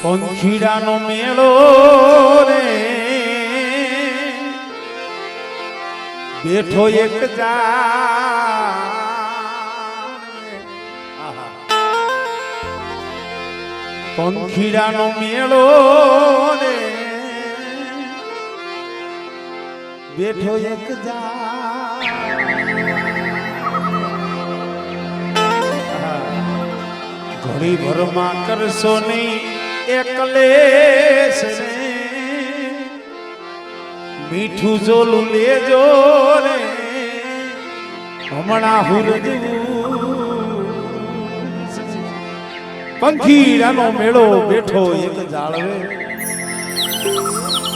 પંખીડાનો મેળો રે બેઠો એક પંખીડાનો મેળો રે બેઠો એક ઘડી ભરમાં કરશો નહીં એકલેશ રે મીઠું જોલું લેજો રે હમણાં પંખીડાનો મેળો બેઠો એક જાળવે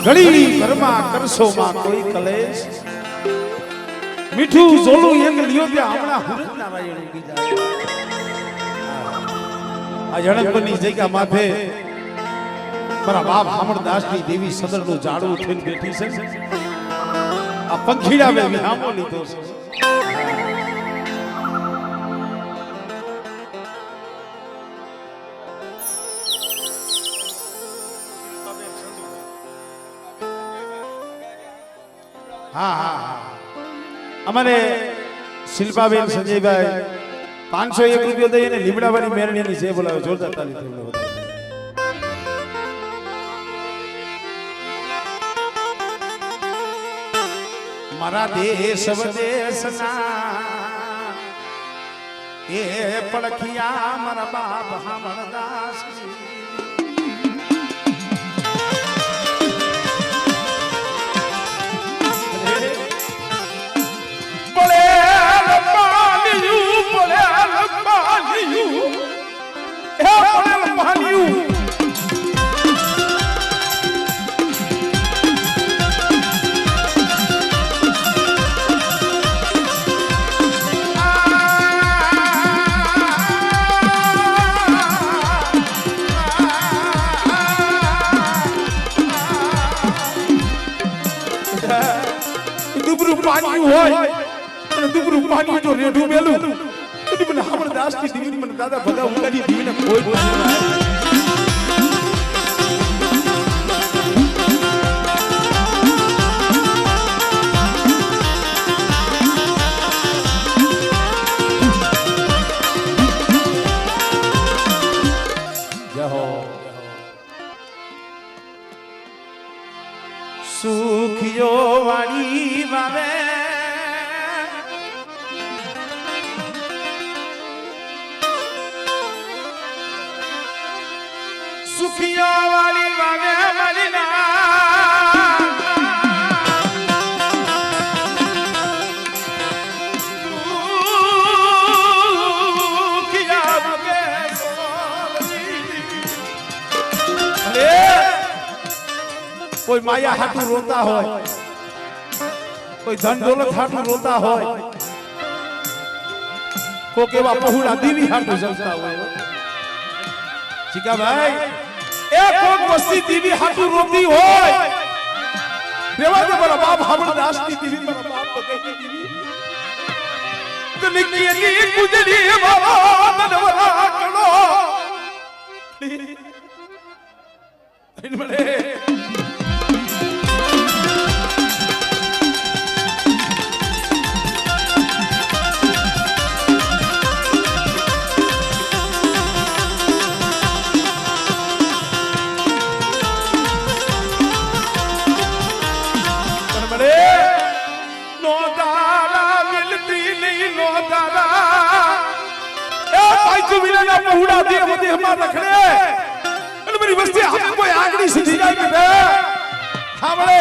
ઘડી ઘરમાં કરશો માં કોઈ કલેશ મીઠું જોલું એક લ્યો ત્યાં હમણાં હુરત નારાયણ ઉગી જાય આ જણકની જગ્યા માથે મારા બાપ હામણદાસની દેવી સદરનું ઝાડવું થઈને બેઠી છે આ પંખીડા મે વિહામો લીધો છે હા હા અમારે શિલ્પાબેન સંજયભાઈ 501 રૂપિયા દઈને લીમડાવાળી મેરણીની જે બોલાવે જોરદાર તાલી બોલાવે મારા દેશ વિદેશના એ પડખિયા મારા બાપ હામણદાસ પાણી હોય અને દુબરું પાણી જો રેઢું મેલું તો મને હામણદાસ ની દીવી મને દાદા ભગા ઉગાડી દીવીને કોઈ સુખિયો વાળી વાવે સુખિયો વાળી વાવે મલિના કોઈ માયા હાટુ રોતા હોય કોઈ ધન દોલત હાટુ રોતા હોય કોક એવા પहुડા દીવી હાટુ જલતા હોય ચીકા ભાઈ એ કોક વસ્તી દીવી હાટુ રોતી હોય રેવા દે મારા બાપ હામણદાસ ની દીવી મારા બાપ બગઈ દીવી તો નિકી ની ગુજરી મારા નવરા કણો ઇન મને पहुड़ा दिए मते हमारा रखड़े अरे मेरी बस्ती हम कोई आगड़ी सीधी जाए के हमरे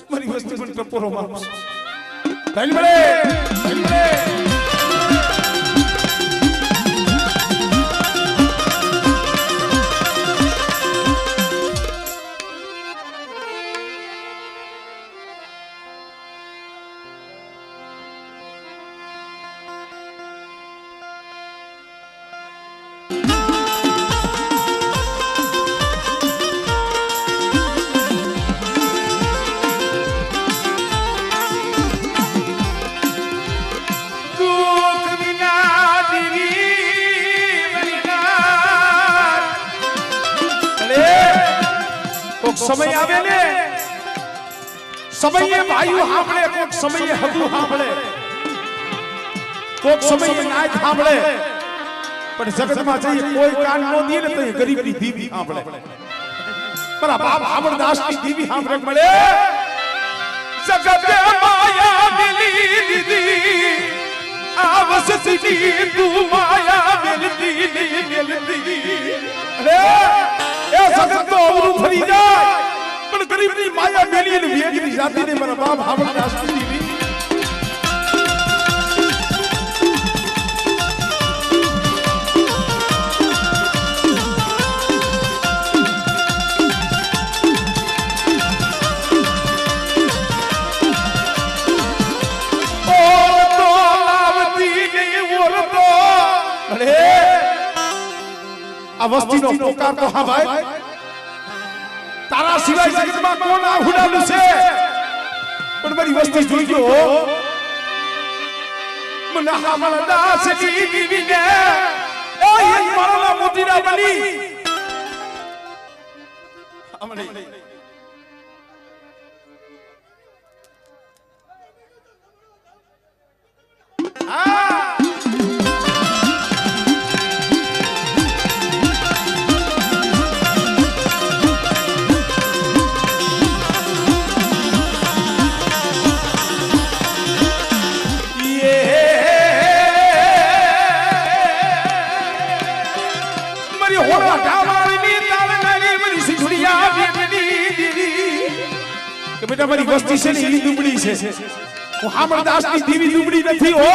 મારી વસ્તુ પણ ટપોરો મારું તાલી મળે समय आवे ने समये भाईओ हांभळे कोक समये हदू हांभळे कोक समये नाय हांभळे पण जगत में चाहिए कोई कान नो दिए ने तो गरीब नी दीवी हांभळे पर बाप हावड़दास की दीवी हांभळे मळे जगत माया मिली दीदी आवस सिटी तू माया मिलती मिलती अरे ए जगत तो और फरी जाए पण गरीब नी माया मेली ने वेगरी जाती ने मारा बाप हावड़दास की दीवी अवस्थी नो पोकार तो हाँ भाई तारा सिवाय जगत में कौन आ हुडालू से पण मेरी वस्ती जोई जो मना हमला दास की बीवी ने ओ ये मरला मोतीरा बनी हमने बेटा मेरी वस्ती से नहीं दुबड़ी से वो हावड़दास की दीवी दुबड़ी नहीं हो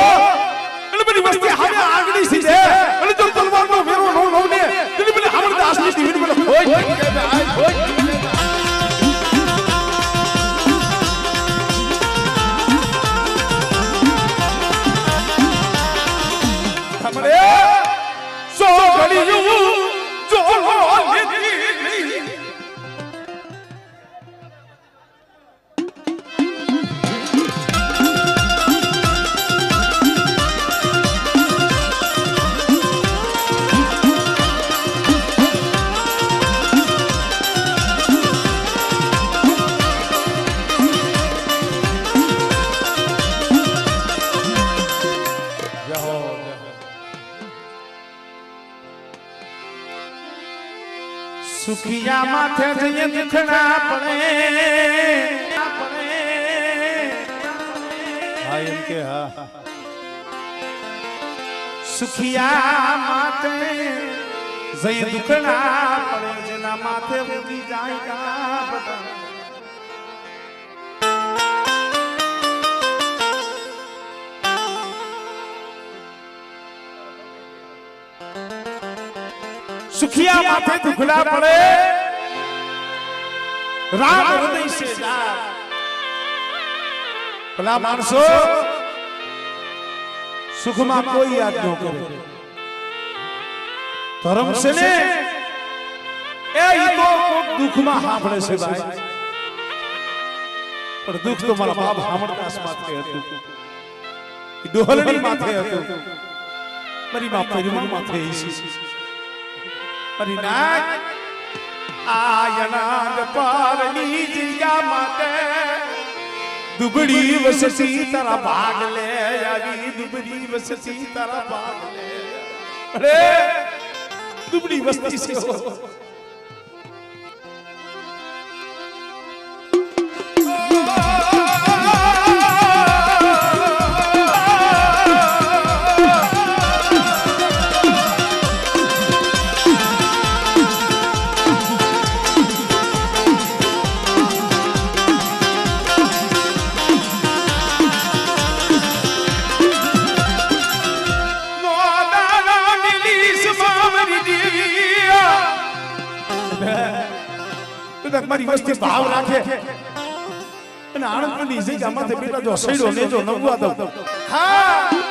अरे मेरी वस्ती हमें आगनी सी है अरे जो तलवार में मेरो नो ने तेरी मेरी हावड़दास की दीवी बोले होय हमरे सो गलियो जो सुखिया माथे जय दुखना पड़े हाय इनके हा सुखिया माथे जय दुखना पड़े जना माथे उगी जाएगा बता सुखिया माथे दुखना पड़े राम हृदय से जाए भला मानसो सुख में कोई याद न करे धर्म से ने ए तो दुख में हांभळे से भाई पर दुख तो मारा बाप हावड़दास माथे हतु दोहलनी माथे हतु मारी बाप पेरुमल माथे ईसी परिणाम आयनाद पारनी जिया माते दुबड़ी वसती तारा भाग ले यारी दुबड़ी वसती तारा भाग ले अरे दुबड़ी वस्ती से हो મારી વસ્તી ભાવ રાખે અને આણંદની જગ્યામાં બેટા જો સૈડો ને જો નવવા દઉં હા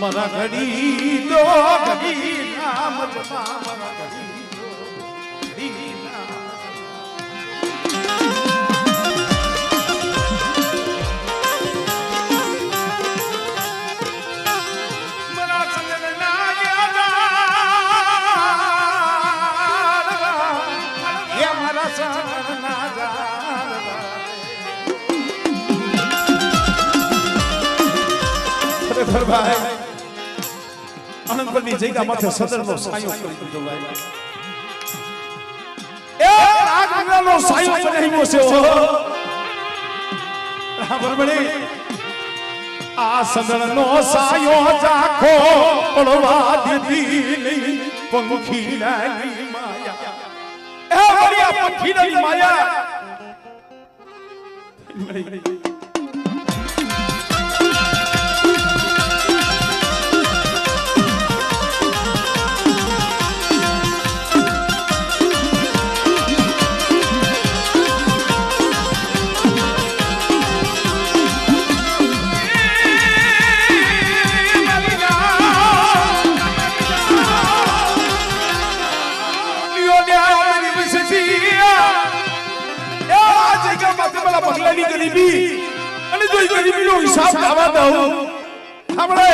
મારા ઘડી દો ઘડી નામ જપા મારા ઘડી દો ઘડી નામ મરા ચંદન ના યાદ એ મારા ચંદન ના ભાઈ આનંદપુરની જગ્યા માથે સદરનો સાયો કરી દીધો ભાઈ એ રાજગરનો સાયો બનાવ્યો છે બરાબરબડી આ સદરનો સાયો જાખો પડવા દીધી નહીં પંખીલાની માયા એ વળિયા પંખીલાની માયા પગલાની ગરીબી અને જો ગરીબીનો હિસાબ લાવવા દઉં આપણે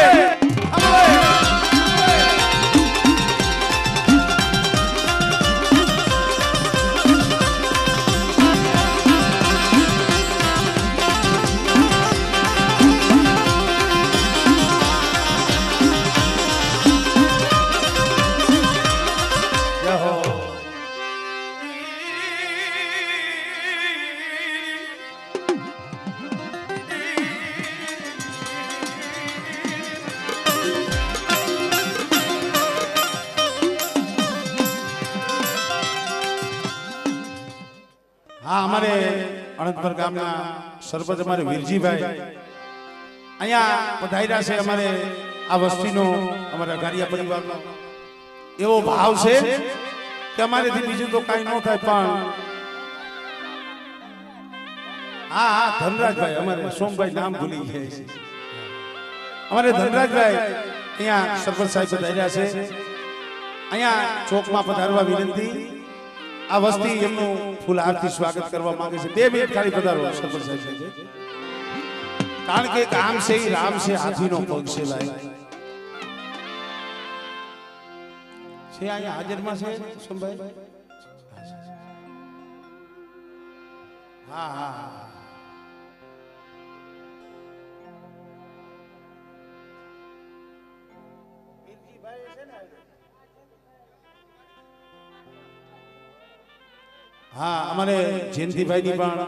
हमारे अनंतपुर गामना सरपंच हमारे वीरजीभाई अहिया पधार्या छे हमारे आ वस्तीनो हमारा गारिया परिवारनो एवो भाव छे के हमारे थी बीजू तो काई न थाय पण हां धनराज भाई हमारे सोमभाई नाम भूली गए छे हमारे धनराज भाई अहिया सरपंच साहेब पधार्या छे अहिया चौक में पधारवा विनंती आ वस्ती एमनु फूल आरती स्वागत करवा मांगे छे 2 मिनिट खाली पधारो सरपंच साहेब कारण के काम से ही राम से हाथी नो पग से भाई छे आया हाजिर में छे संभाई हां हां वीरजी भाई छे ने हाँ अमारे जयंती भाई ની પણ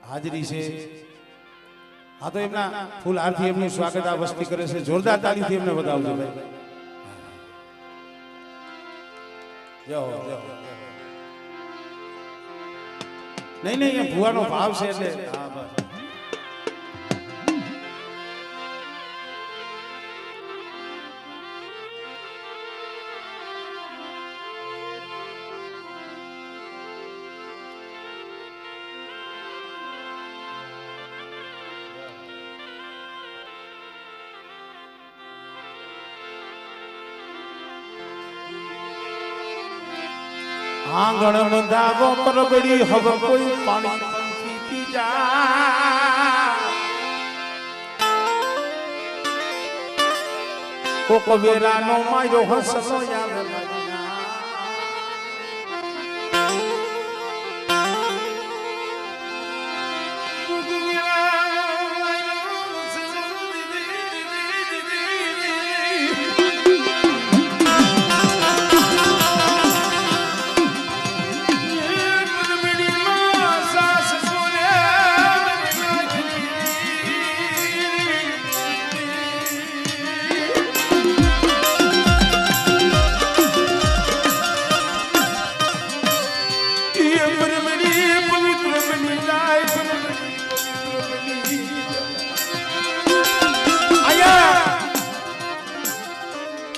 હાજરી છે હા તો એમના ફૂલ આરતી એમનું સ્વાગત આ વસ્તી કરે છે જોરદાર તાળીથી એમને વધાવજો ભાઈ જો નહીં નહીં એ ભુવાનો ભાવ છે એટલે હા બસ आंगण बंधावो परबड़ी हव कोई पानी पंछी पी जा को कबीरा नो मायो हंसलो याद लगना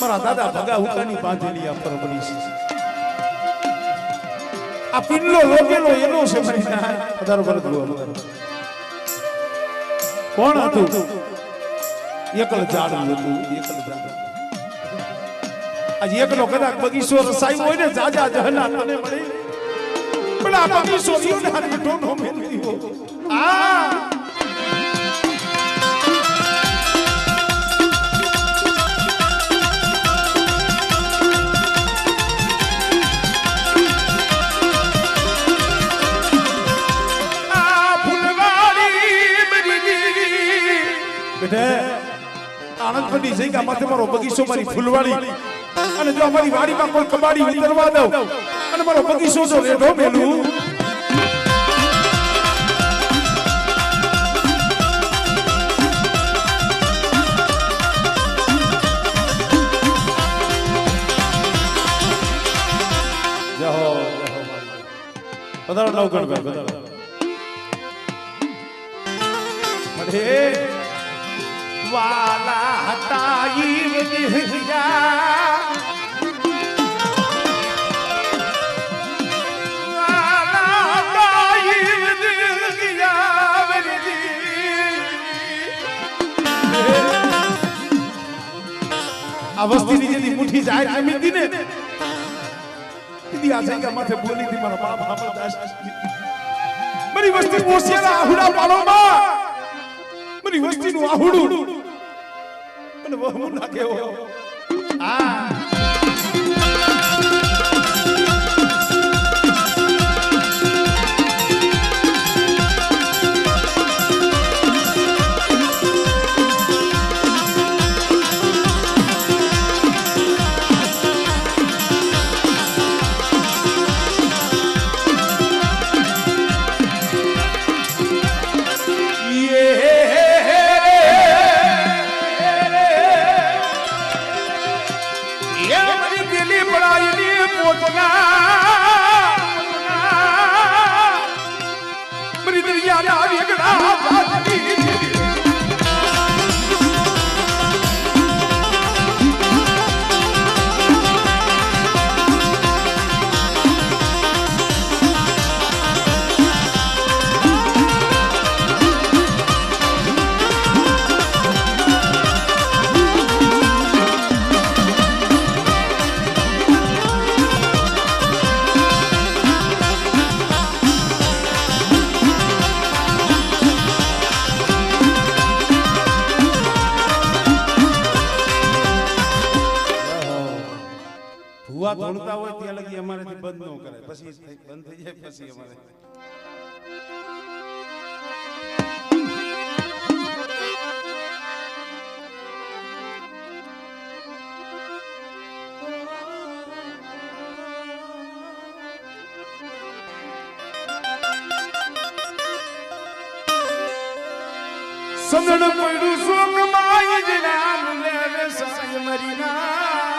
मारा दादा भगा हुकानी बांधेली आ परबड़ी से आ पिल्लो रोगेलो एनो से मरीना पधारो भरत हुआ कौन हतु એકલ ઝાડ હતું એકલ ઝાડ આજ એકલો કદાચ બગીચો રસાયો હોય ને જાજા જહના તને મળી પણ આ બગીચો ઈયો ને હારે ઢોનો મેલવી હો આ આનંદ પડી જઈ કે માથે મારો બગીચો મારી ફૂલવાડી અને જો અમારી વાડીમાં કોઈ કબાડી ઉતરવા દઉં અને મારો બગીચો જો રેઢો મેલું બધાનો નવગણ ભાઈ બધાનો વાલા હતા ઈવ દિહયા વાલા હતા ઈવ દિહયા આ વસ્તીની જેની મુઠ્ઠી જાય જમીતી ને દીદી આ જગ્યા માથે બોલી હતી મારા બાપ હામદાસ મારી વસ્તી પોસિયાના આહુડા પાલોમાં મારી વસ્તીનું આહુડું અને વહુ નાખે હો આ ધોળતા હોય ત્યાં લગી અમારેથી બંધ ન કરે પછી બંધ થઈ જાય પછી અમારે સંદણ પડ્યું સોગ માય જનામ લે સાય મરીના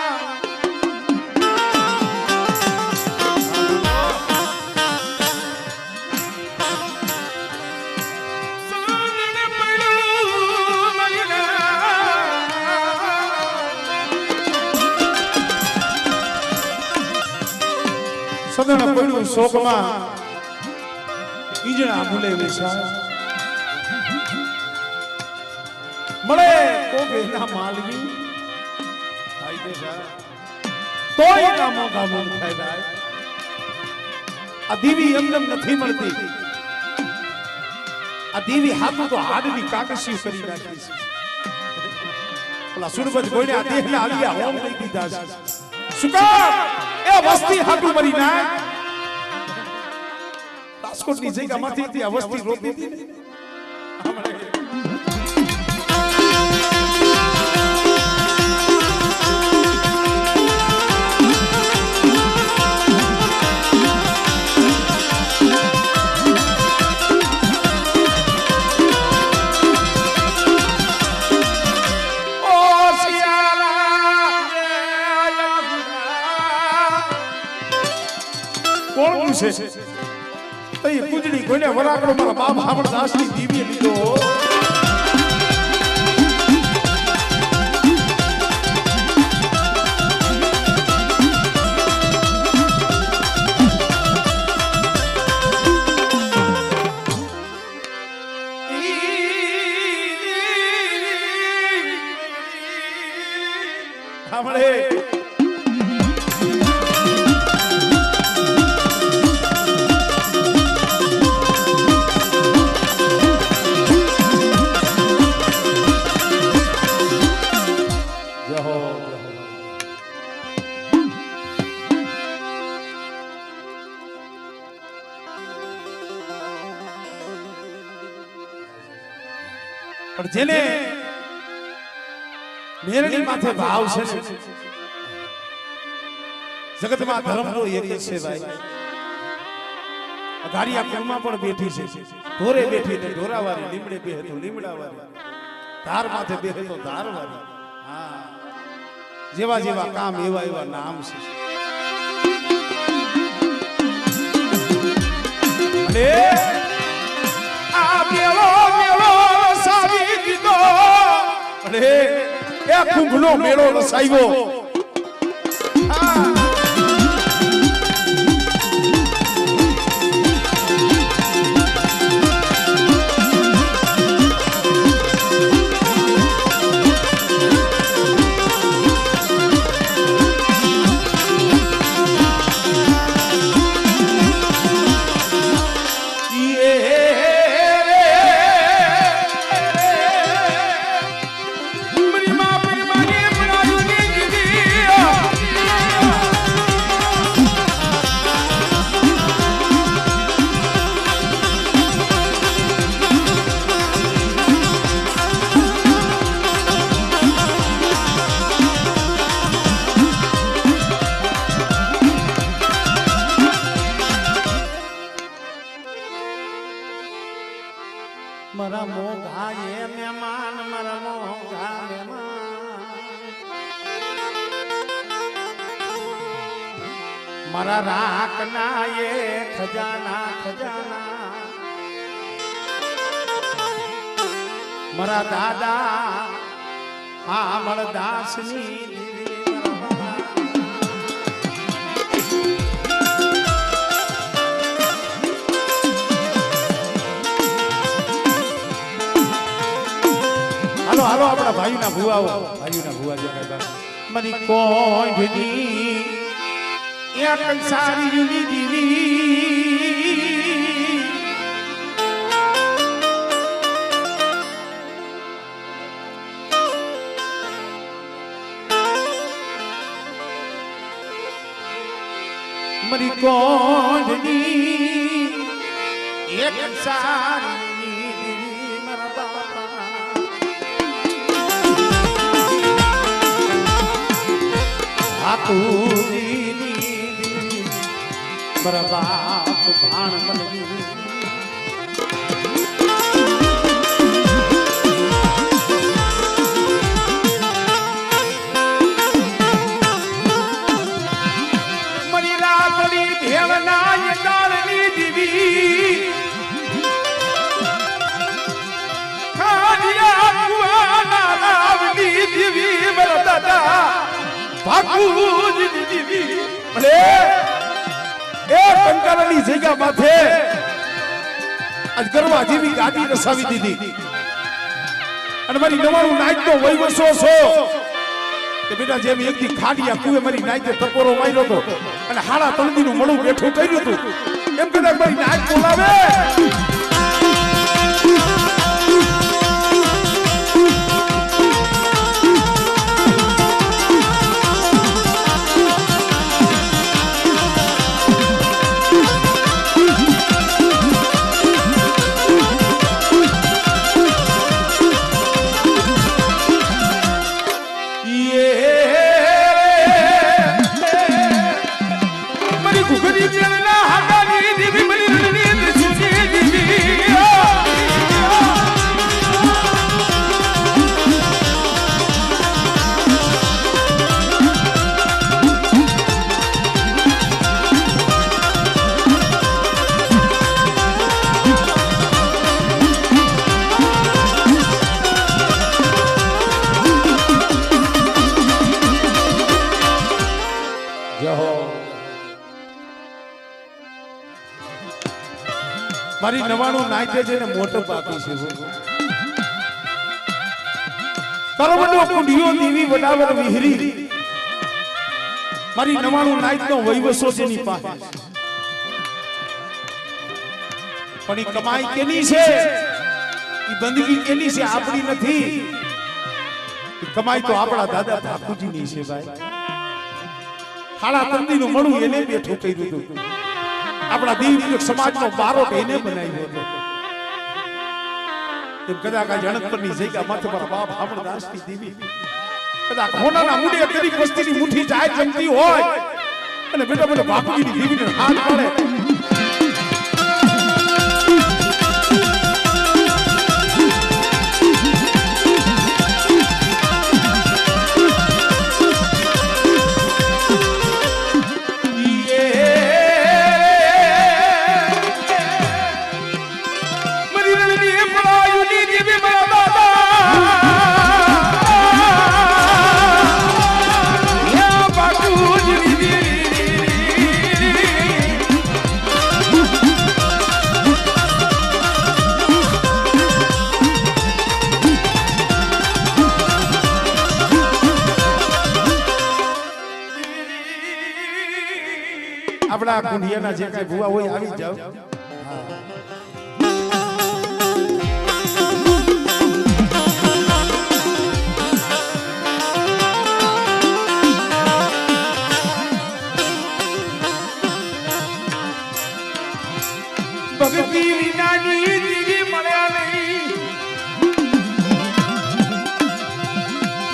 સદન પડ્યું શોકમાં ઈજણા ભૂલે વિશાળ મળે કોગેના માલવી થાય દે તોય ના મોગા મન થાય જાય આ દીવી એમનેમ નથી મળતી આ દીવી હાથું તો હાડની કાકસી કરી નાખી છે ઓલા સુરબજ કોઈને આ દેહને આલિયા હોમ લઈ દીધા છે શું કામ એ વસ્તી હાટુ મરી ના રાજકોટની જગ્યામાંથી ત્યાં વસ્તી રોતી હતી છે તઈ કુજડી કોઈને વરાકડો મારા બાપ હામણદાસ ની દીવી લીધો પણ જેને મેરડી માથે ભાવ છે જગતમાં ધર્મનો એક જ છે ભાઈ. ગાડિયા કુળમાં પણ બેઠી છે, ઢોરે બેઠી તો ઢોરાવાળી, લીમડે બેહે તો લીમડાવાળી, ધાર માથે બેહે તો ધારવાળી. હા, જેવા જેવા કામ એવા એવા નામ છે. અને આ મેળો મેળો સાવી દીધો, અને એ કુંભનો મેળો રસાયો. મારા મોઘા એ મહેમાન, મારા મોઘા મહેમાન, મારા રાખના એ ખજાના ખજાના, મારા દાદા હા મળદાસની હાલો આપણા ભાઈના ભુવાઓ, ભાઈના ભુવા જે કહેતા મની કોઈની એક સારી યુની દીવી, મની કોઈની એક સારી મારા બાપ ભાણ મળી. મરી રાતડી ભેવના યદાળની દીવી, ખાડિયા કુવાના રાવની દીવી, મારા દાદા ભાગુજી દીવી. ભલે એ કંકારાની જગ્યા માથે આજ ગરવા જેવી ગાડી રસાવી દીધી. અને મારી નવાણું નાઈટનો વહીવસો છો કે બેટા જેમ એકથી ખાડિયા કુએ મારી નાઈટે ટકોરો માર્યો હતો અને હાડા તળદીનું મળું બેઠું કર્યું હતું, એમ કદાચ મારી નાઈટ બોલાવે. મારી નવાણું નાઈટે જઈને મોટો બાકી છે. તરવડો કુંડિયો દેવી વડાવર વિહરી, મારી નવાણું નાઈટનો વહીવસો છે ની પાસે. પણ ઈ કમાઈ કેની છે, ઈ બંદગી કેની છે, આપણી નથી. ઈ કમાઈ તો આપણા દાદા ઠાકુરજીની છે ભાઈ. હાડા તંદીનું મળું એને બેઠું કર્યું હતું. આપણા દીવ સમાજનો બારોટ એને બનાવ્યો હતો. એમ કદાચ આ જણતપરની જગ્યા માથે મારા બાપ હામળદાસની દેવી કદાચ હોનાના મુંડે ગરીબ વસ્તીની મુઠ્ઠી જાય જમતી હોય અને બેટા બેટા બાપુજીની દેવીને હાથ પડે આપણા કુંડિયાના જે કઈ ભૂવા હોય આવી જાવ ભક્તિ વિનાની દીદી મળ્યા નહીં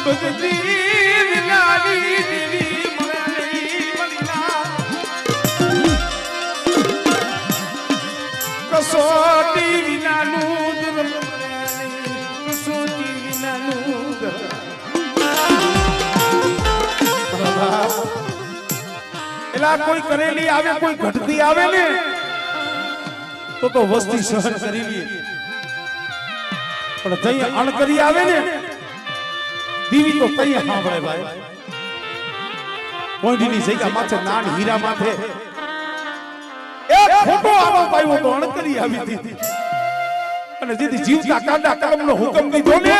ભક્તિ વિનાની દીદી કસોટી વિનાનું કસોટી વિનાનું એલા કોઈ કરેલી આવે કોઈ ઘટતી આવે ને તો વસ્તી સહન કરી લે પણ તઈ અણકરી આવે ને દીવી તો તઈ સાંભળે ભાઈ કોઈની જગ્યા માથે નાન હીરા માથે ખોટો આરોપ આવ્યો તો અણકરી આવી દીધી અને દીદી જીવતા કાંડા કર્મનો હુકમ દીધો ને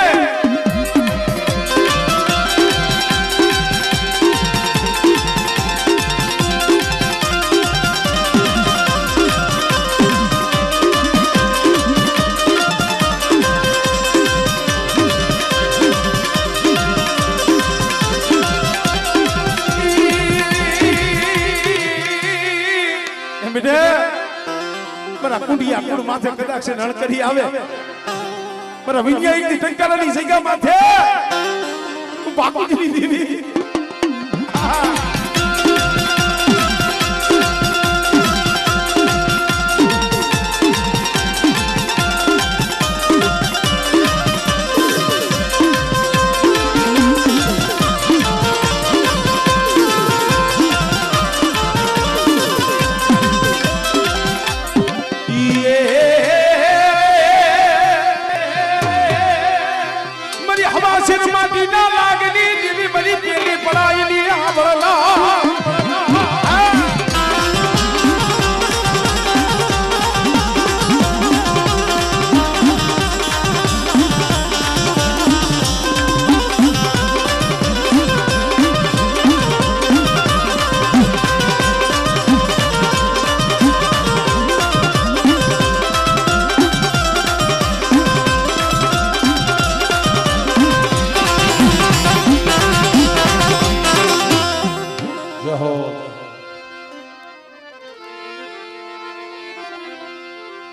કુંડિયા કુળ માથે કદાચ નળ કરી આવે પર વિજ્ઞાનિકની ટંકારાની જગ્યા માથે બાપુજીની દીવી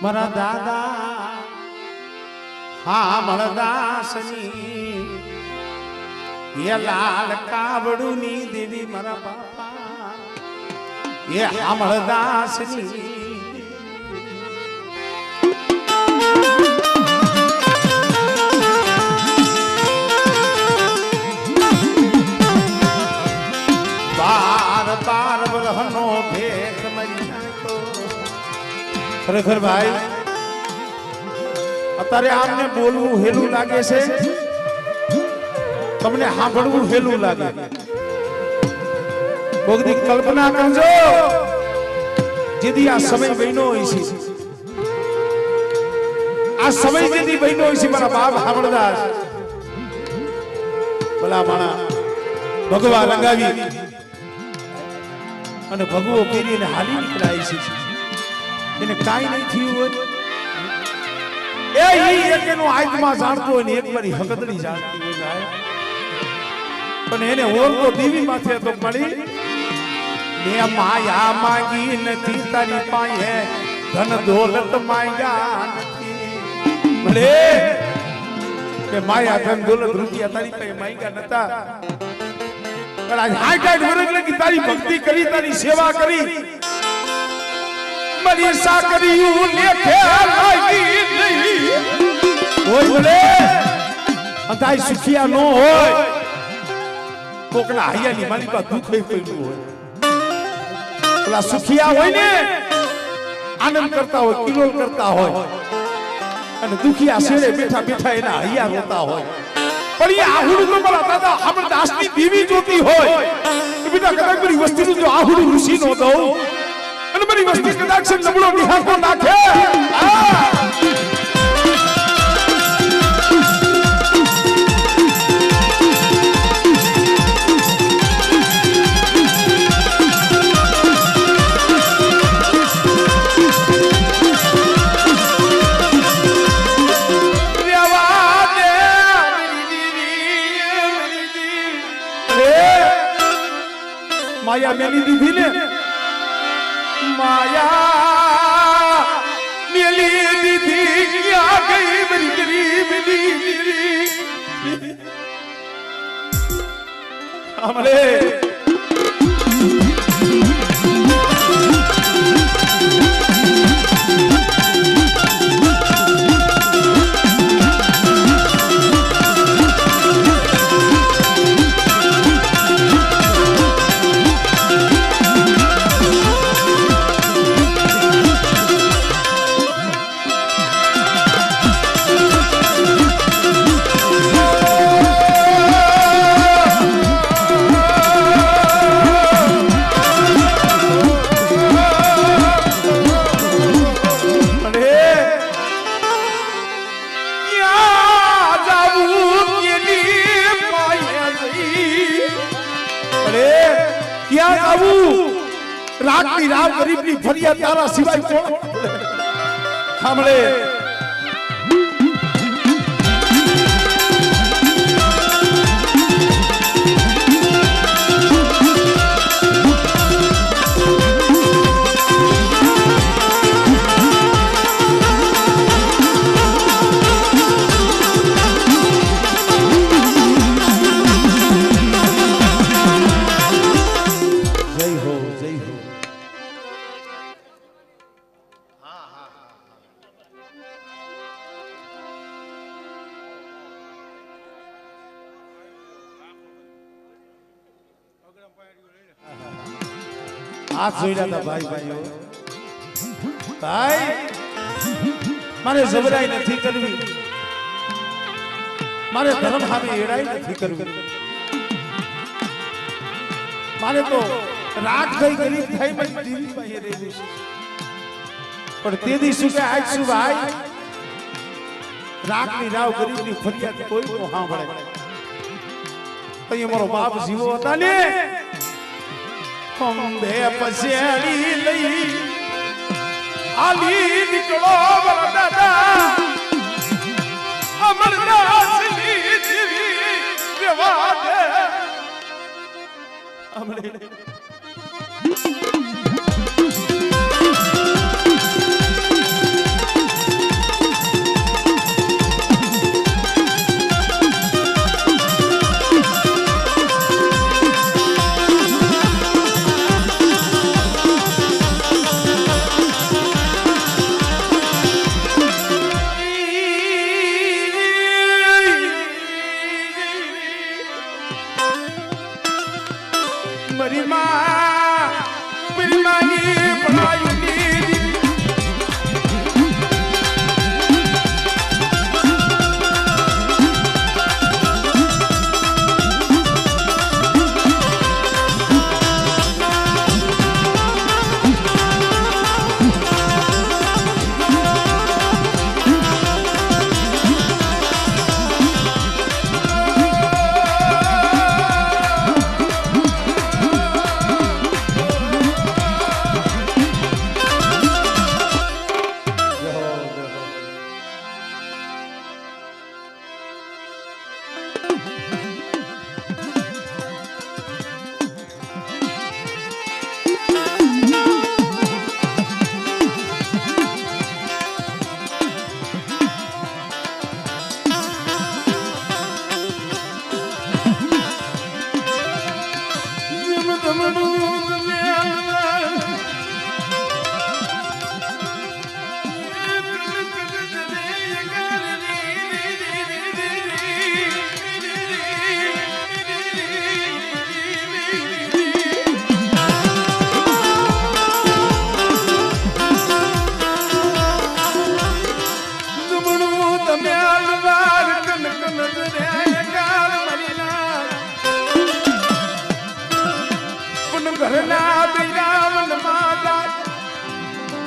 મારા દાદા હામળદાસની એ લાલ કાવડુની દેવી મારા બાપા એ હામળદાસની બાર બાર વરહનો ભેખ મરી નાખો ખરેખર ભાઈ અત્યારે આમને બોલવું હેલું લાગે છે તમને સાંભળવું હેલું લાગે કોઈની કલ્પના કરજો જેથી આ સમય બન્યો હોય છે આ સમય જેથી બન્યો હોય છે મારા બાપ હામળદાસ ભલા માણા ભગવા લગાવી અને ભગવો કરીને હાલી નીકળાય છે એને કાઈ નહીં થયું હોય એ એકેનો આત્મા જાણતો હોય ને એક મારી હકતડી જાણતી હોય ભાઈ પણ એને ઓળખો દેવી માથે તો મળી ને માયા માંગી નથી તારી પાસે ધન દોલત માંગ્યા નથી ભલે કે માયા ધન દોલત રૂપિયા તારી પાસે માંગ્યા નતા, પણ આજ 68 વર્ષ લગી તારી ભક્તિ કરી, તારી સેવા કરી, મારી સાકરીયું લેખે લાગી નહીં હોય ભલે અંધાઈ સુખિયા નો હોય, કોકના હૈયાની મારી પાસે દુઃખ પડ્યું હોય, પેલા સુખિયા હોય ને આનંદ કરતા હોય, કિલોલ કરતા હોય, અને દુખિયા શેરે બેઠા બેઠા એના હૈયા રોતા હોય, પણ એ આહુડું તો મારા દાદા આપણે દાસની દેવી જોતી હોય કે બેટા કદાચ મારી વસ્તીનું જો આહુડું ઋષિ નો દઉં અને મારી વસ્તી કદાચ નબળો નિહાકો નાખે, માયા મેલી દીધી ને, માયા મેલી દીધી, ક્યાં ગઈ મારી ગરીબની હમણે રાતની રાવ ગરીબની ફરિયાદ તારા સિવાય કોણ સાંભળે? હાથ જોઈલા હતા ભાઈ ભાઈઓ, ભાઈ મારે જબરાઈ નથી કરવી, મારે ધર્મ સામે એડાઈ નથી કરવી, મારે તો રાત થઈ ગરીબ થઈ મારી દીવી પાસે રહેવું છે, પણ તેદી શું કે આજ શું ભાઈ રાતની રાવ ગરીબની ફરિયાદ કોઈ નો સાંભળે, અહીં મારો બાપ જીવો હતા ને, ખંભે પસેડી લઈ આલી નીકળો મારા દાદા, અમરદાસની જીવી રેવા દે અમરે મારી માં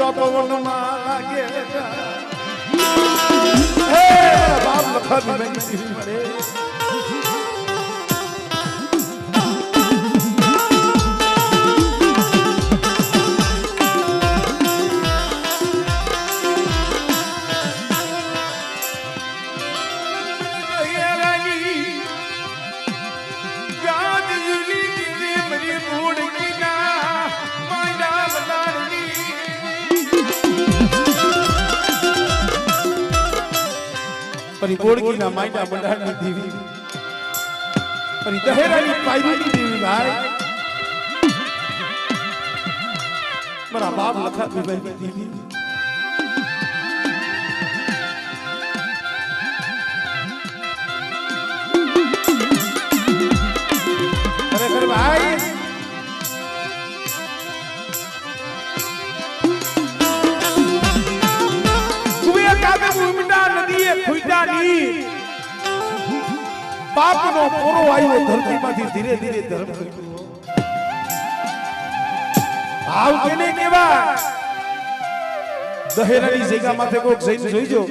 ઉડતા પવનમાં લાગે હે બાપ લખા દીવી મળે પરી બોડકીના માયડા બંધારની દેવી પરી દહેરાની પાયરીની દેવી ભાઈ મારા બાપ લખા દીવાઈ દેવી ખરેખર ભાઈ પાપનો પોરો આવ્યો ધરતીમાંથી ધીરે ધીરે ધર્મ ભાવ કેને કેવા દહેરાની જગ્યા માથે કોક જઈને જોઈજો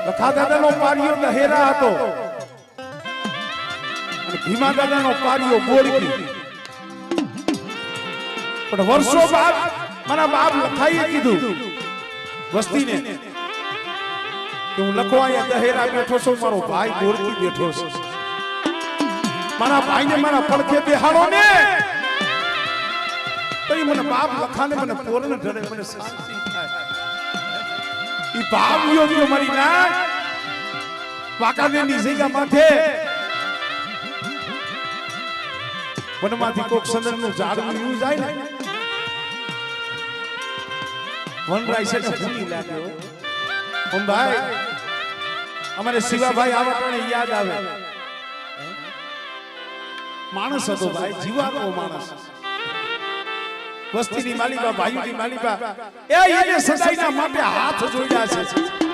લખા દાદાનો પારિયો દહેરા હતો અને ભીમા દાદાનો પારિયો બોડકી પણ વર્ષો બાદ મારા બાપ લખાઈએ કીધું વસ્તીને કે હું લખવા અહીંયા દહેરા બેઠો છું મારો ભાઈ બોરકી બેઠો છે મારા ભાઈને મારા પડખે બેહાડો ને તો મને બાપ લખાને મને પોરને ઢળે મને શાંતિ થાય ઈ ભાવ યો મારી ના વાકાનેની જગ્યા માથે વનમાંથી કોક સંદરનું ઝાડવું યુ જાય ને વનરાય છે કે ભૂલી લાગ્યો ઓમ ભાઈ અમારે શિવાભાઈ આવટાને યાદ આવે માણસ હતો ભાઈ જીવાતો માણસ વસ્તીની માલિકા ભાઈઓની માલિકા એને સદાયના માટે હાથ જોડ્યા છે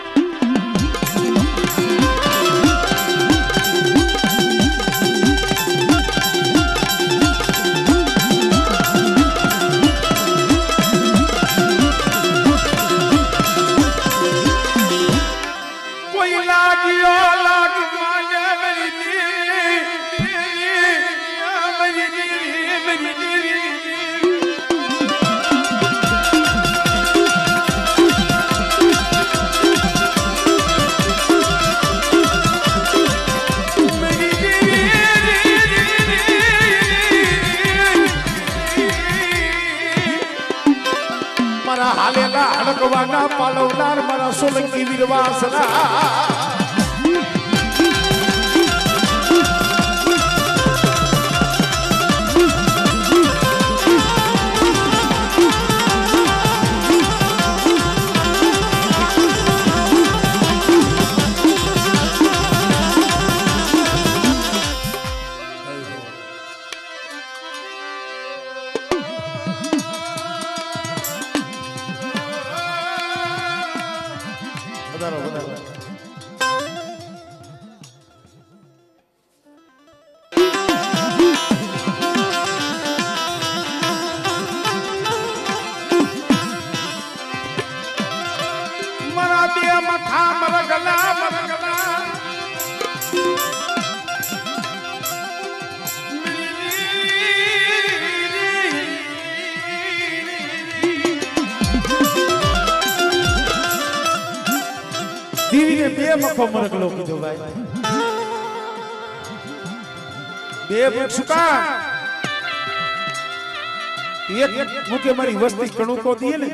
હાલેલા હડકવાના પાલવનાર મારા સોલંકી વીરવાસના દીવીને બે મખો મરકલો કીધો ભાઈ બે સુકા એક મુકે મારી વસ્તી કણુકો દીએ ને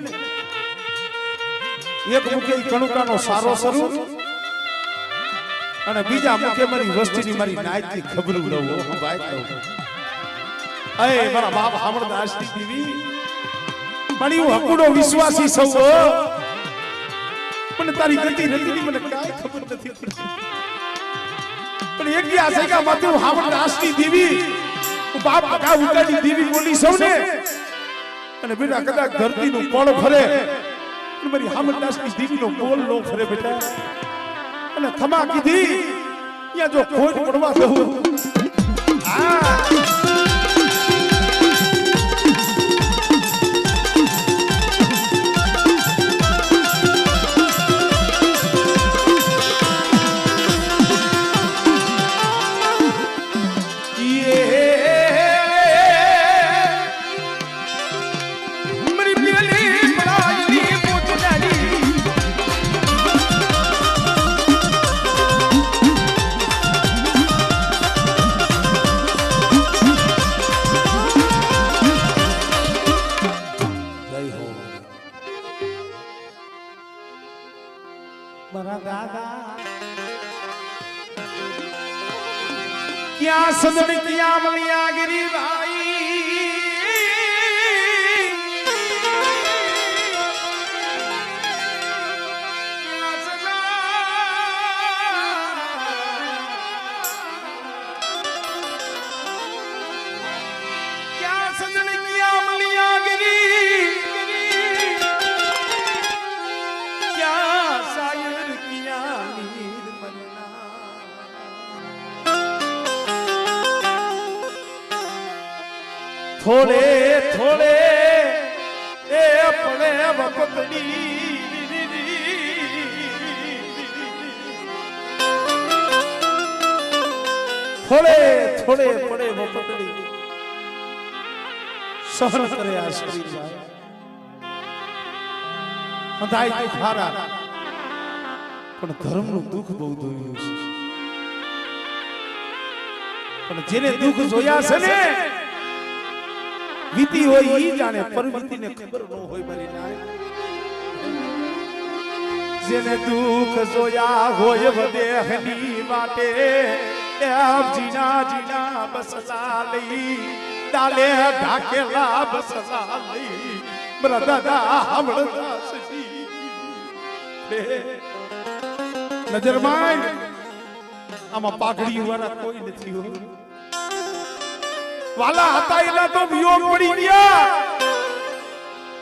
એક મુકે કણુકાનો સારો સ્વરૂપ અને બીજા મુકે મારી વસ્તીની મારી નાયતની ખબર લઉં હું ભાઈ કહું અય મારા બાપ હામળદાસની દીવી પણ હું હકુડો વિશ્વાસી સૌ મને તારી ગતિ રતિની મને કાઈ ખબર નથી પણ એક દી આ જગ્યા માથે હું હામળદાસની દીવી હું બાપ કાકા ઉડાની દીવી બોલી સૌ ને અને બેટા કદાચ ધરતીનું પળ ફરે પણ મારી હામળદાસની દીવીનો બોલ નો ફરે બેટા અને ખમા કીધી ત્યાં જો ખોટ પડવા દઉં મોરા દાદા ક્યાં સદન ક્યાં મલિયા ગરી ભાઈ થોડે થોડે એ પડે વખતડી થોડે થોડે પડે વખતડી સહન કરે આ શરીર અંધાઈ તો ખારા પણ ધર્મનું દુઃખ બહુ જોયું છે પણ જેને દુઃખ જોયા છે ને વીતી હોય ઈ જાણે પરવીતીને ખબર ન હોય મારી નાય જેને દુઃખ જોયા હોય વદેહની વાટે એ આપ જીના જીના બસલા લઈ ડાલે ઢાકેલા બસલા લઈ મારા દાદા હમળતા સજી નજર માં આમાં પાઘડી વાળા કોઈ નથી હો વાલા હતા એલા તો વિયોગ પડી ગયા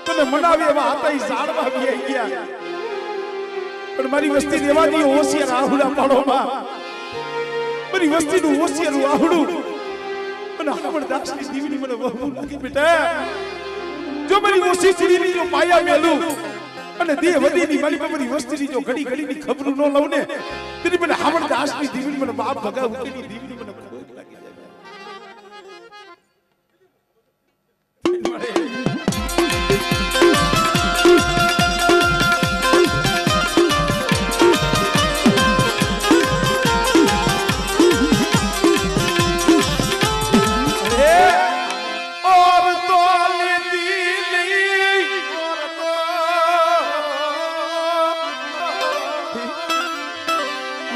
તને મનાવે એવા હતા એ ઝાડવા બી ગયા પણ મારી વસ્તી દેવાની હોશિયાર આહુડા પાડોમાં મારી વસ્તીનું હોશિયાર આહુડું મને હમણદાસ ની દીવની મને બહુ લાગે બેટા જો મારી ઓછી ચીડીની જો પાયા મેલું અને દેહ વધીની મારી વસ્તીની જો ઘડી ઘડીની ખબર ન લઉં ને તેની મને હમણદાસ ની દીવની મને બાપ ભગા ઉકેની દીવની મને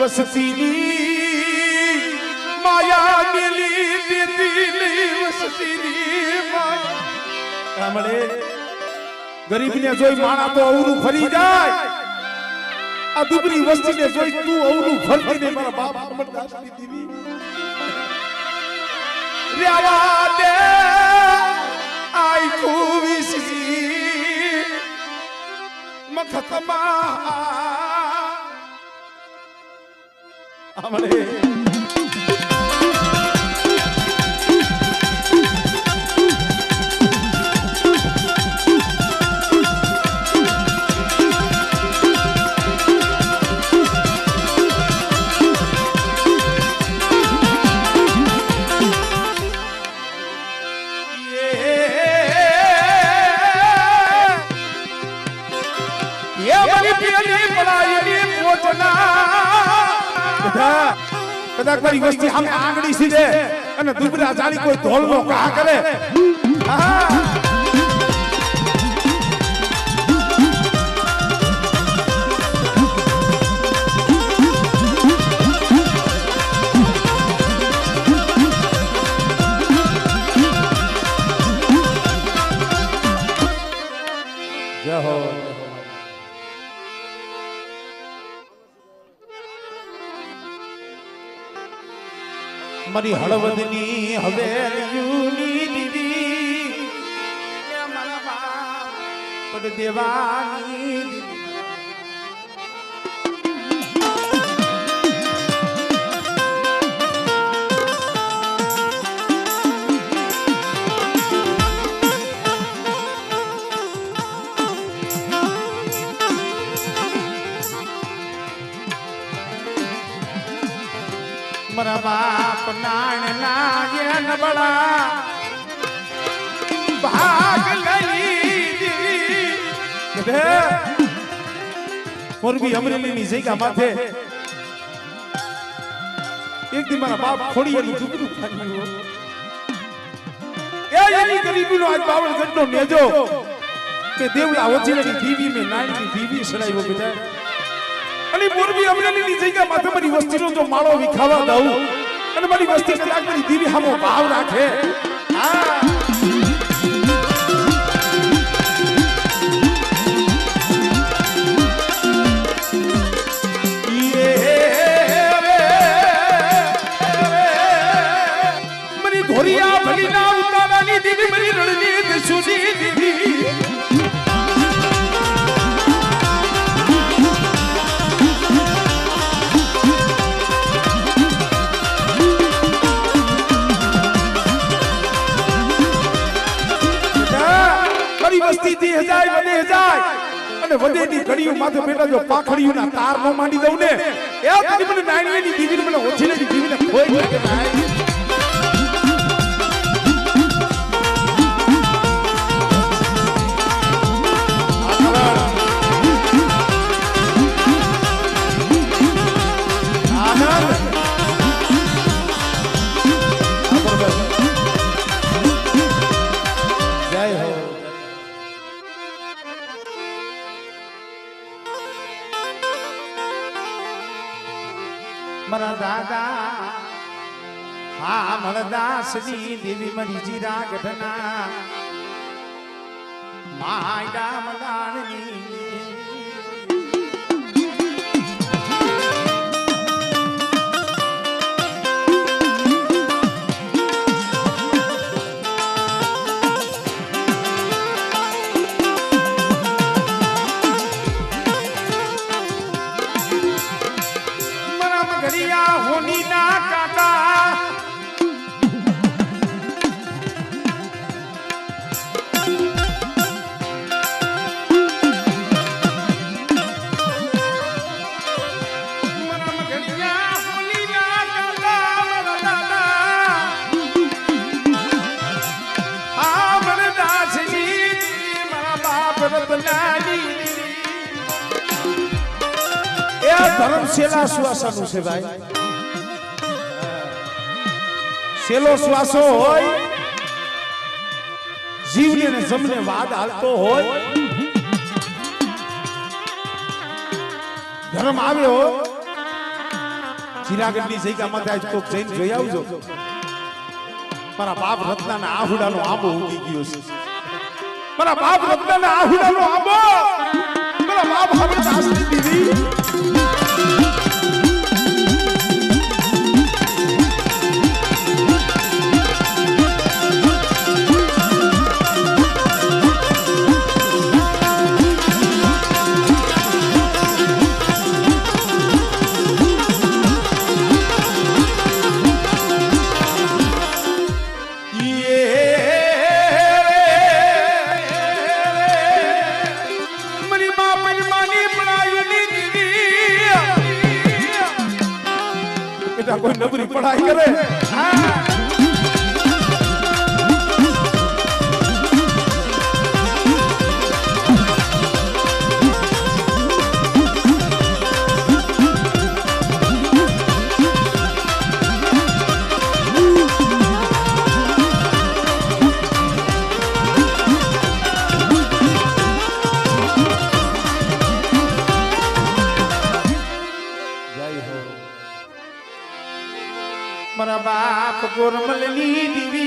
વસતીની માયા મેલી દેતી વસતીની માયા કામળે ગરીબને જોઈ માણા તો અવરું ફરી જાય આ દુબળી વસ્તીને જોઈ તું અવરું ફરતી ને મારા બાપ અમરદાસની દીવી રેવા દે આઈ કુવિસી મખતમા amale ye bari piyani palayi pojna કદાચ મારી વસ્તી સામે આંગળી સીધે અને દુબળા જાણી કોઈ ઢોલનો ઘા કરે જય હો મારી હળવદની હવેલીની દીવી મારા બાપ પડ દેવાની મારા બાપ નાણ નાયન બળા ભાગ લઈ મોરબી અમરેલીની જગ્યા માથે એક દી મારા બાપ ખોડી એનું દુબળું થાક્યું એની ગરીબીનો આજ બાવળગઢનો નેજો કે દેવલા ઓજીની દીવી મે નાની દીવી સડાયો બેટા અને મોરબી અમરેલીની જગ્યા માથે મારી વસ્તીનો જો માળો વિખાવા દઉં અને મારી વસ્તી કદાચ મારી દીવી સામો ભાવ રાખે હા ધોરિયા ભલીના ઉતારાની દીવી મારી રણની સુજી દીવી વસ્તી થી હજાય વડે હજાય અને વડેની ઘડીઓ માથે બેઠા જો પાખડીઓના તાર નો માંડી દઉં ને એ તારી મને નાણીની દીવીને મને ઓછીની દીવીને ખોઈ લાગે ભાઈ मरा दादा हाँ मरदासनी देवी मरी जीरा गठना मायडा मदानी होनी ना काका धर्मशेला श्वासनु से भाई सेलो श्वासो होय जीवने ने जमने वाद हालतो होय धर्म आवे हो चिरागडनी जગ્યા માં આજ કોક જઈને જોઈ આવજો મારા બાપ રત્નાના આહુડાનો આંબો ઉગી ગયો છે મારા બાપ રત્નાના આહુડાનો આંબો મારા બાપ હવે દાસની દીદી कोई नबरी पढ़ाई करे मरा बाप गोरमलनी दीवी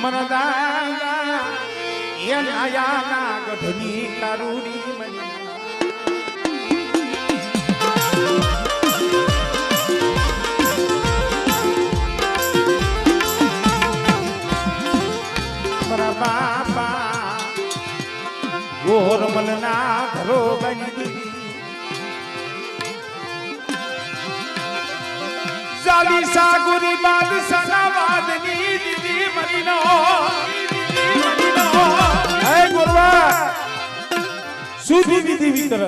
मरा दादा ये नया ना गधनी कारूनी मनी मरा बापा गोरमलना घरो बनी जाली सागुरी बाद सनावादनी दीदी मरीनो है गोरवा सुधी दीदी भीतर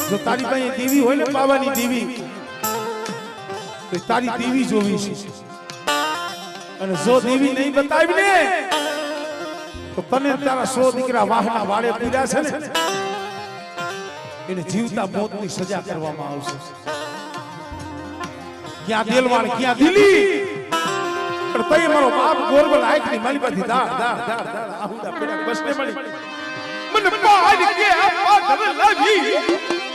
जो तारी पाए देवी होय ने पावानी देवी तो तारी देवी जोवी છે અને જો દેવી નહીં બતાવી ને तो तने तारा 100 દીકરા વાહના વાડે પીડા છે ને એને જીવતા મોતની સજા કરવામાં આવશે ક્યાં દેલવાણ ક્યાં દિલી પણ તઈ મારો બાપ ગોરબલ આંખની માલી પાથી દાડ દાડ દાડ દાડ આહુડા પેડા બસને મળી મને પાડ કે આ પાડ લાવી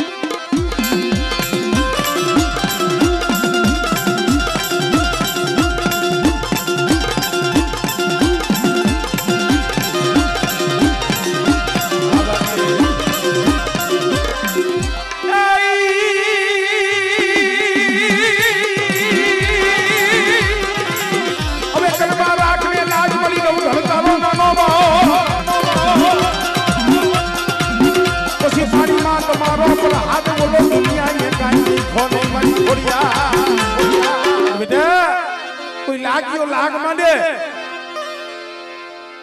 લાગ માંડે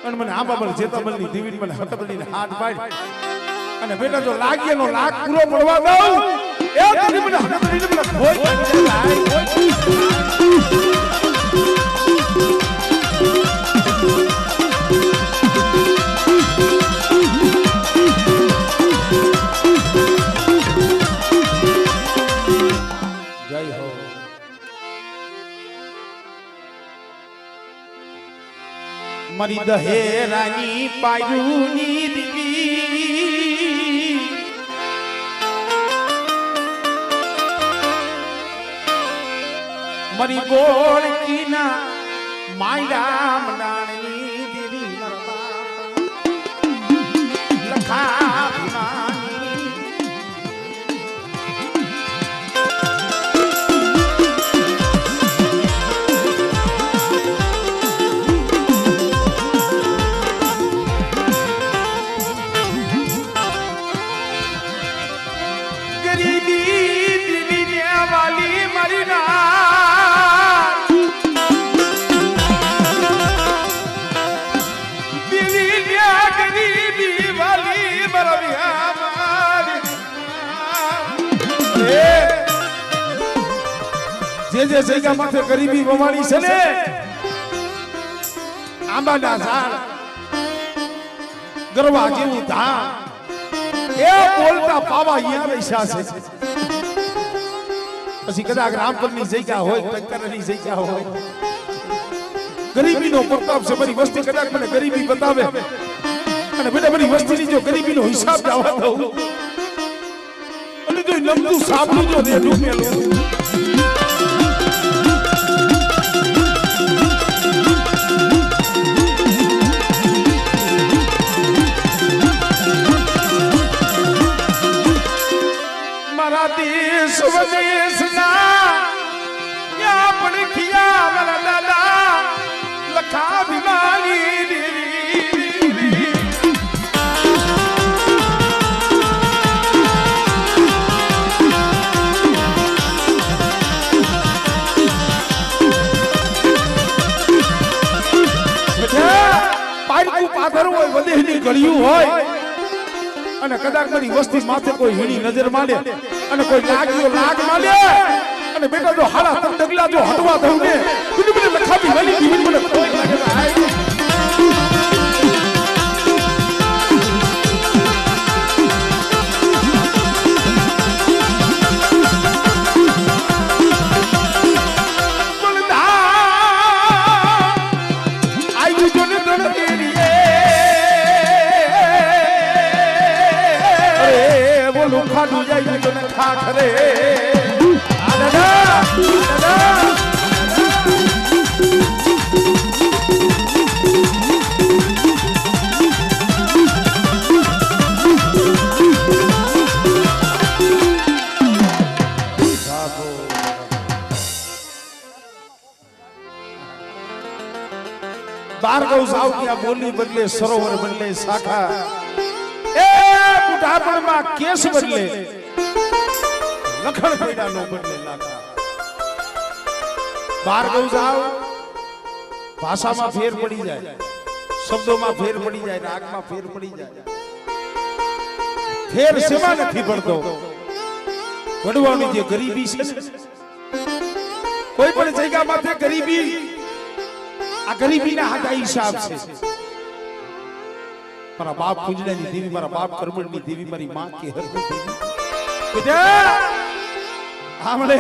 અને મને આ બાબલ જેતાબલની દીવીને મને હટબલીને હાથ પાડી અને બેટા જો લાગીએનો લાગ પૂરો પડવા દઉં એ દીવી મને હટબલીને મને કોઈ જય હો મારી દહેરાની પાયુની દીવી મારી ગોળકીના માયરા મંડાણની દીવી લખા જે જગ્યા માથે ગરીબી વવાણી છે ને આંબાના ઝાડ ગરવા જેવું ધામ એ બોલતા પાવા અહીંયા બેસા છે પછી કદાચ રામપરની જગ્યા હોય ટંકારની જગ્યા હોય ગરીબીનો પ્રતાપ છે મારી વસ્તી કદાચ મને ગરીબી બતાવે અને બેટા મારી વસ્તીની જો ગરીબીનો હિસાબ જવા દઉં અને જો લંબુ સાબલું જો દે ડૂબેલું देश विदेश ना या पड़खिया वाला दादा लखा बीमारी પાડકું પાથર હોય વધેની ગળ્યું હોય અને કદાચ મારી વસ્તી માથે કોઈ હીણી નજર માંડે અને કોઈ લાગ્યો લાગ માંડે અને બેટા જો હાડા તમ ડગલા જો હટવા દઉં ને તું મને લખાવી વલી જીવન મને કોઈ લાગે ભાઈ ખાડું જાય તો ને ખા ખરે આ દાદા બાર ગૌ સાવ ત્યાં બોલી બદલે સરોવર બદલે શાખા બુઢાપણમાં કેસ બદલે લખણ પેડા નો બદલે લાખા બાર ગૌ જાવ ભાષામાં ફેર પડી જાય શબ્દોમાં ફેર પડી જાય રાગમાં ફેર પડી જાય ફેર સેવા નથી પડતો વડવાની જે ગરીબી છે કોઈ પણ જગ્યા માથે ગરીબી આ ગરીબીના હાથા હિસાબ છે મારા બાપ પૂજનાની દેવી મારા બાપ કરમણની દેવી મારી માં કે હરની દેવી બેટા આમળે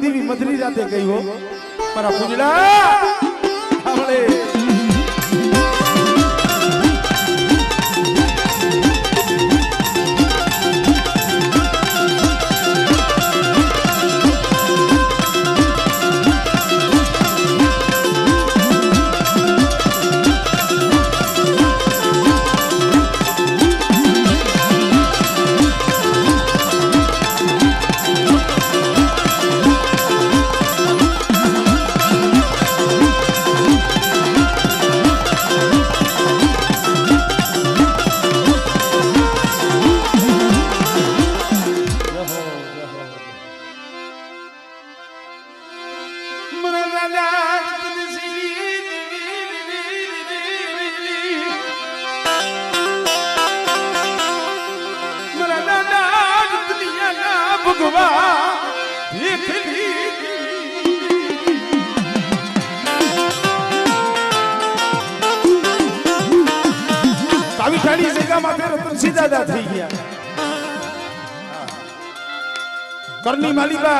દેવી મધરી રાતે ગઈ હો મારા પૂજડા આવળે करनी मालिका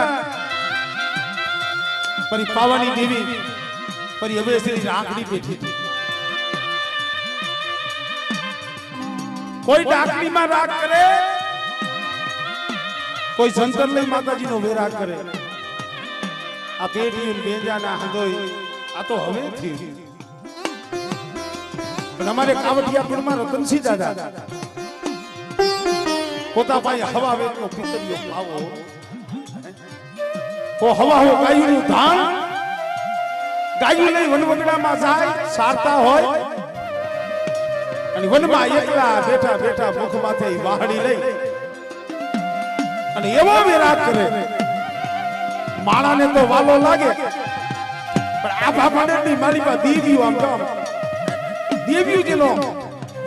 परी पावानी देवी परी હવે શ્રી આંખની બેઠી કોઈ ડાકડીમાં રાગ કરે કોઈ સંતર લઈ માતાજીનો વેરાગ કરે આ પેટીયું બેંજાના હંદોઈ આ તો હવે થયું પણ અમારે કાવડિયાપુરમાં રતનસિંહ દાદા પોતા પાસે હવા વેચનો પિતરીયો પાવો ઓ હવા હો ગાયનું ધાન ગાયું લઈ વનવગડામાં જાય સારતા હોય અને વનમાં એકલા બેઠા બેઠા મુખ માથે વાહડી લઈ અને એવો વિરાગ કરે માણાને તો વાલો લાગે પણ આ બાપાની માલિકા દેવીઓ આમ કામ દેવીઓ જેનો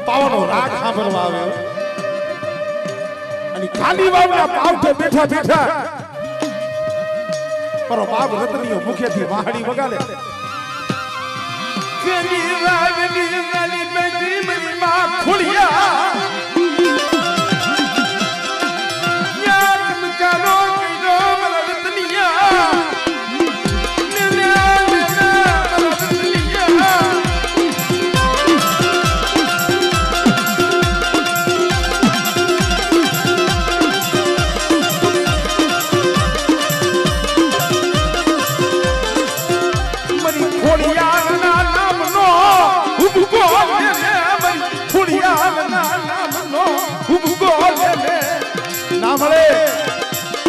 પાવાનો રાગ સાંભળવા આવ્યો અને ખાલી વાવના પાવઠે બેઠા બેઠા પરો બાપ રતનીઓ મુખેથી વાહડી વગાડે કેની વાવની વાલી બેટી મરી માં ખોડિયા યાર મચાલો કઈનો મરા રતનિયા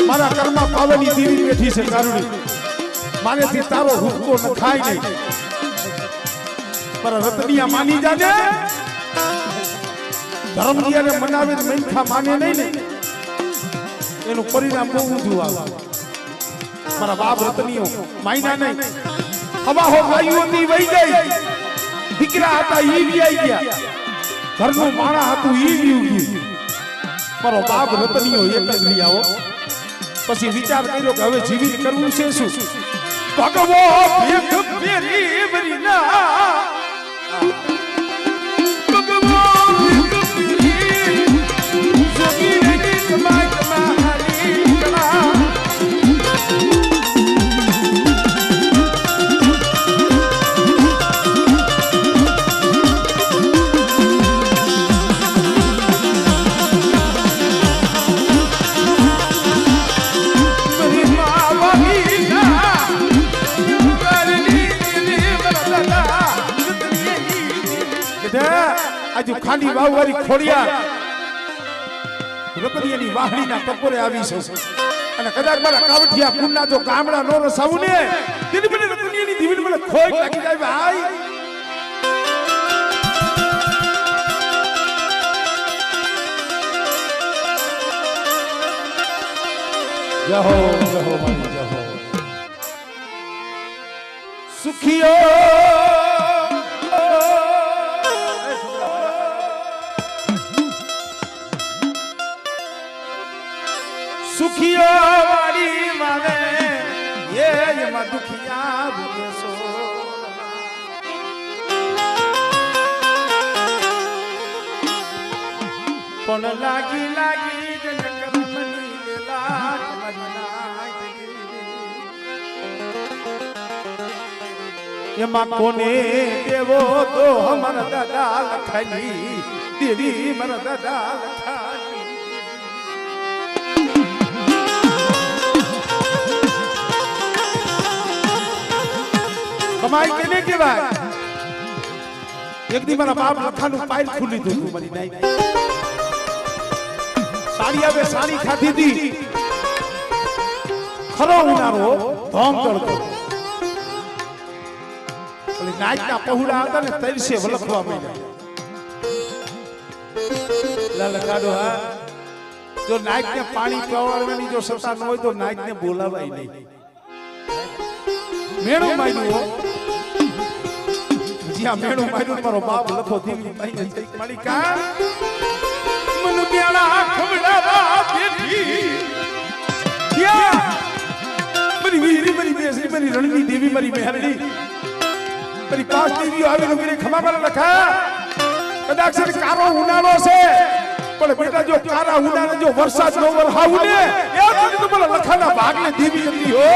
મારા કર્મા પાવની દેવી બેઠી છે કારુણી માનેથી તારો હુક્કો ન ખાય નહીં પર રતનિયા માની જાને ધર્મ દિયાને મનાવે મૈઠા માને નહીં ને એનું પરિણામ બહુ ઊંધું આવે મારા બાપ રતનિયો માયના નહીં હવા હો ગાયુઓની વહી ગઈ દીકરા હતા ઈ વ્યાઈ ગયા ઘરનું માણા હતું ઈ વ્યું ગયું મારો બાપ રતનિયો એક જ આવો પછી વિચાર કર્યો કે હવે જીવિત કરવું છે શું ભગવો ભેખ પેરી મરીના ભગવો ભેખ પેરી જોગી રેગી કમા કમા હારી કમા આજુ ખાલી વાવવારી ખોડિયા રતનિયાની વાહડીના ટપોરે આવી છે અને કદાચ મારા કાવઠિયા કુંડના જો ગામડા નો રસાવું ને તેની મને રતનિયાની દીવીને મને ખોટ લાગી જાય ભાઈ જહો જહો મારી જહો સુખિયો સુખિયો વાળી માને એમાં દુખિયા ભૂગેસો પણ લાગી લાગી જન કર્મની લેલા મરી નાય એમાં કોને દેવો તો અમારા દાદા લખાની દેવી મારા દાદા લખાની કમાઈ કેને કહેવાય એક દી મારા બાપ લખાનું પાઇલ ખુલી હતું મારી નાઈ સાડી આવે સાડી ખાધી હતી ખરો ઉનાળો ધોમ તડકો એટલે નાઈટના પહોળા હતા ને તરસે વલખવા માંડ્યા લખાડો હા જો નાઈટને પાણી પીવડાવવાની જો સત્તા ન હોય તો નાઈટને બોલાવાય નહીં મેણું માર્યું જ્યાં મેણું માર્યું મારો બાપ લખો દીવી પાઈને મારી કા મન બેડા ખવડાવા બેઠી ક્યાં મારી વીરી મારી બેસરી મારી રણની દેવી મારી મહેરણી મારી પાંચ દેવીઓ આવીને મેરે ખમા પર લખા કદાચ કારો ઉનાળો છે પણ બેટા જો કારા ઉનાળે જો વરસાદ નો વરહાવ ને એ તો મને લખાના ભાગને દેવી હતી હો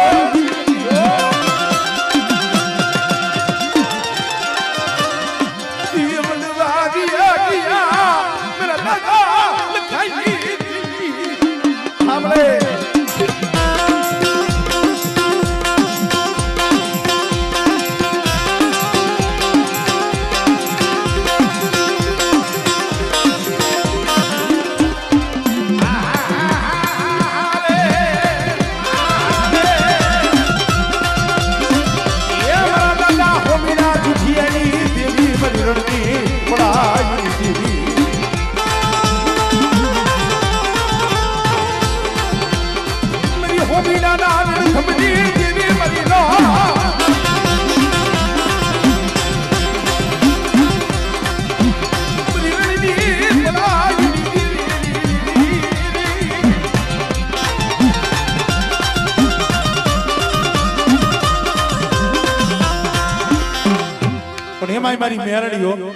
મારી મેરણીઓ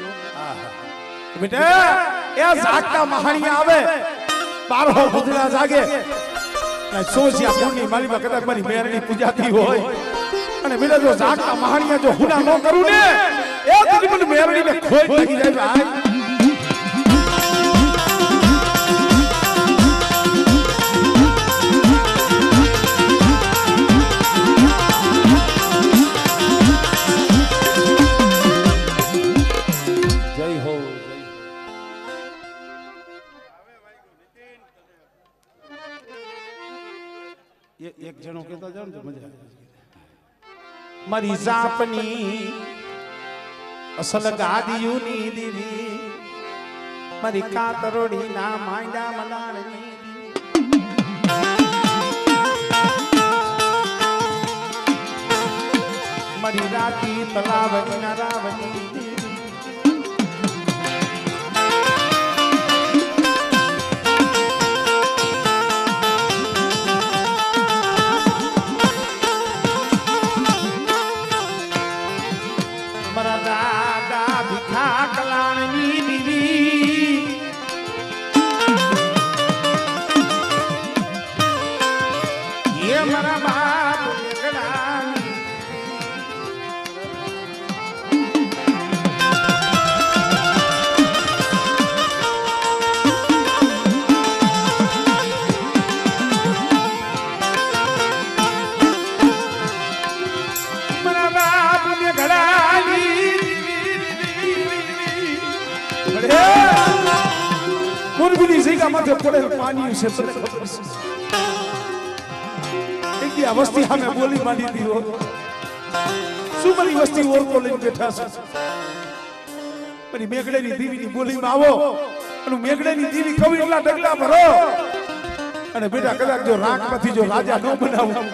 બેટા એ જાગતા મહાણિયા આવે બારહો બુધના જાગે સોસિયા પુણ્ય મારીમાં કદાચ મારી મેરણી પૂજાતી હોય અને બેટા જો જાગતા મહાણિયા જો હુના ન કરું ને એ તો મને મેરણીને ખોઈ લાગી જાય ભાઈ એક જણો કહેતા જાવ ને મજા મારી જાપની અસલ ગાદીયુની દીવી મારી કાતરોડી ના માંડા મલાણની મારી રાતી તલાવની ના રાવની माथे पड़े पानी से एक दी अवस्थी हमें बोली मानी दी हो सुमरी वस्ती और को लेके बैठा छ परी मेघड़ेनी देवीनी बोली में आवो અને મેઘડેની દેવી કવિ એટલા ડગલા ભરો અને બેટા કદાચ જો રાગમાંથી જો રાજા ન બનાવું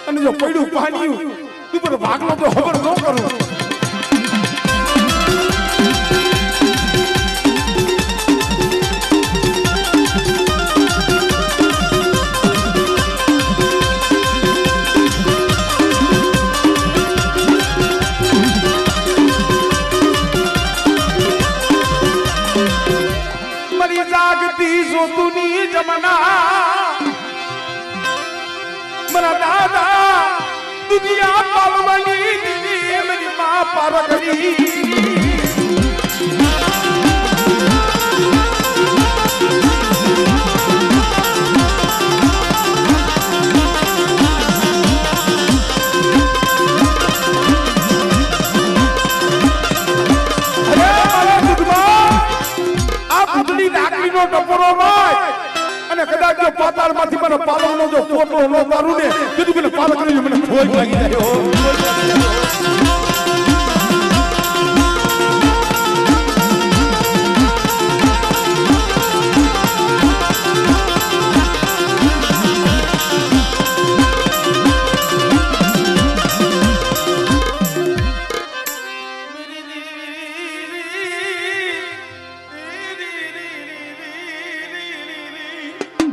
અને જો પડ્યું પાણીયું ઉપર ભાગલો તો ખબર ન કરું जमना मरा दादा दुनिया पालवानी मेरी માં પારગરી ટપોરો માય અને કદાચ જો પાતાળમાંથી મને પાલકનો જો ફોટો ન તારું ને કીધું કે પાલકને મને ખોઈ લાગી જાય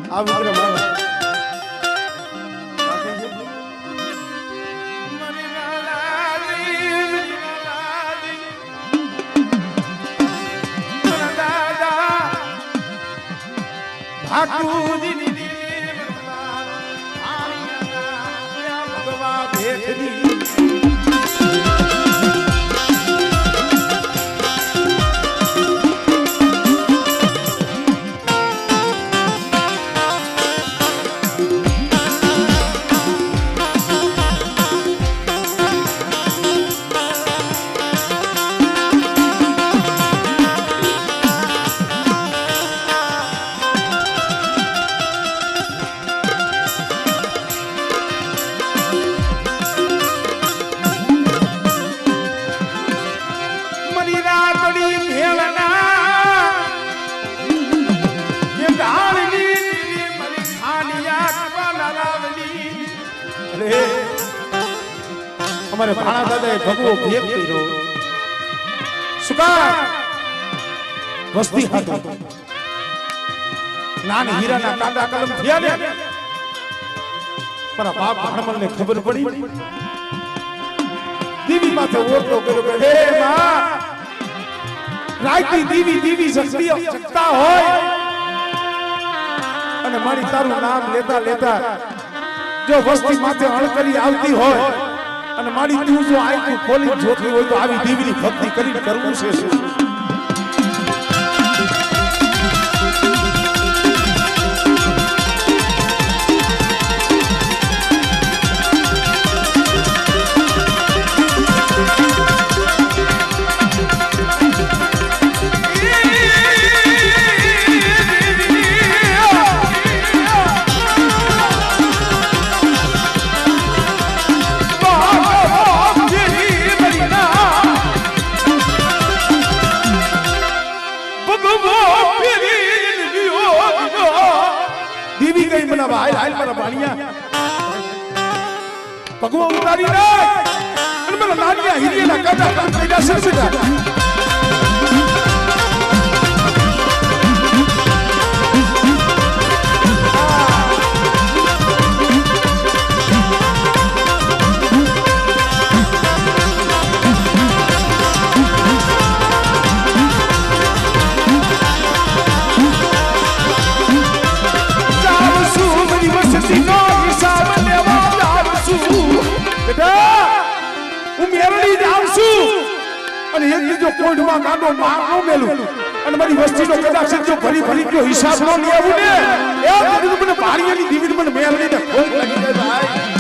આ મિત્ર મારો અમારે ભાણા દાદાએ ભગવો ભેગ કર્યો સુકા વસ્તી હતો નાન હીરાના કાંડા કલમ થયા ને પર બાપ ભાણમલને ખબર પડી દીવી માથે ઓરતો કર્યો કે હે માં રાઈતી દીવી શકતા હોય અને મારી તારું નામ લેતા લેતા જો વસ્તી માથે અણકરી આવતી હોય અને મારી તું જો આંખ ખોલી જોતી હોય તો આવી દીવીની ભક્તિ કરીને કરવું છે દીવી ગઈ મને હાલ મારા બાણિયા ભગવા ઉતારી નાખ અને મને નાનિયા હીરિયાના કાંટા કામ કર્યા સરસેટા કોઈમાં ગાંડો માર નો મેલું અને મારી વસ્તીનો કદાચ જો ભરી ગયો હિસાબ નો લેવું ને એ મને ભારીની દીવી મને મેલ લઈને ખોટ લાગી જાય ભાઈ